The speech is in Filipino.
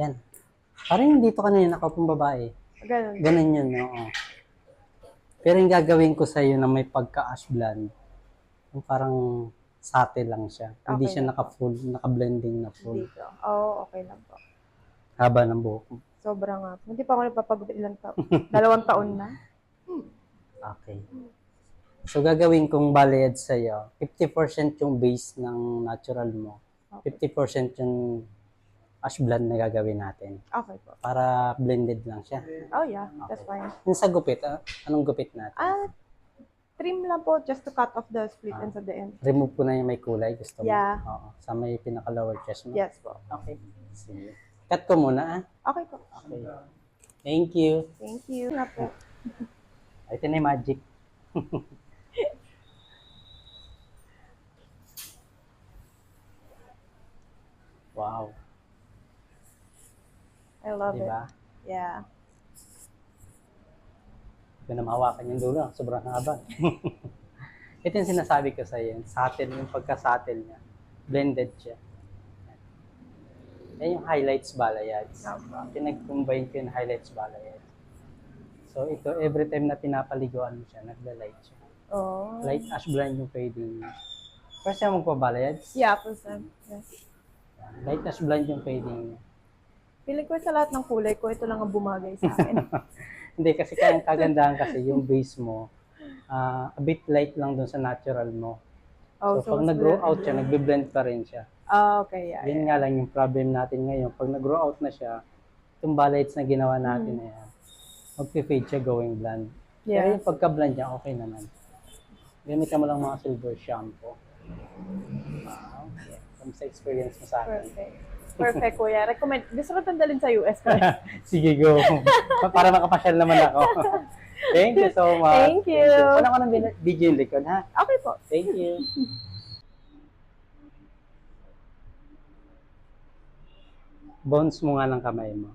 Yan. Parang dito kanina nakaupong babae. Ganun. Ganun yun, oo. Pero yung gagawin ko sa'yo na may pagka-ash blonde, yung parang sate lang siya. Hindi Okay siya lang po. naka-full, naka-blending na full. Dito. Oo, okay lang po. Haba ng buhok mo. Sobra nga. Hindi pa ako nagpapagupit ilang taon. 2 taon na. Okay. So, gagawin kong balayad sa'yo, 50% yung base ng natural mo. Okay. 50% yung ash blonde na gagawin natin. Okay po. Para blended lang siya. Oh yeah, that's fine. Yung sa gupit, anong gupit natin? Trim lang po just to cut off the split ends at the end. Remove ko na yung may kulay. Gusto mo? Yeah. Oo. Sa may pinaka-lower chest mo? Yes po. Okay. Sige. Cut ko muna Okay po. Okay. Thank you. Thank you. Na po. Ito na yung magic. Wow. I love Diba? it. Yeah. Hindi ko na mahawakan yung dulo. Sobrang haba. Ito yung sinasabi ko sa iyo. Satin, yung pagka-satin niya. Blended siya. Yan yung highlights balayads. Pinag-combine ko yung highlights balayads. So ito, every time na pinapaliguan mo siya, nagla-light siya. Oh. Light ash blonde yung fading niya. First time magpabalayads? Yeah, first time. Yes. Light ash blonde yung fading niya. Feeling ko sa lahat ng kulay ko, ito lang ang bumagay sa akin. Hindi, kasi kaya kagandahan kasi yung base mo, a bit light lang dun sa natural mo. Oh, So, pag nag-grow out siya, nagbe-blend pa rin siya. Okay, yeah. Yun nga lang yung problem natin ngayon. Pag nag-grow out na siya, itong balayage na ginawa natin na yan, magpe-fade siya going blonde. Pero Yeah. yung pagka-blonde niya, okay naman. Gamitan mo lang mga silver shampoo. Wow. Yeah. From sa experience mo sa akin. Perfect. Perfect, kuya. Recommend. Gusto ko tandalin sa US ko. Sige, go. Para makapasyal naman ako. Thank you so much. Thank you. Wala ko ng video yung likod, ha? Okay po. Thank you. Bones mo nga ng kamay mo.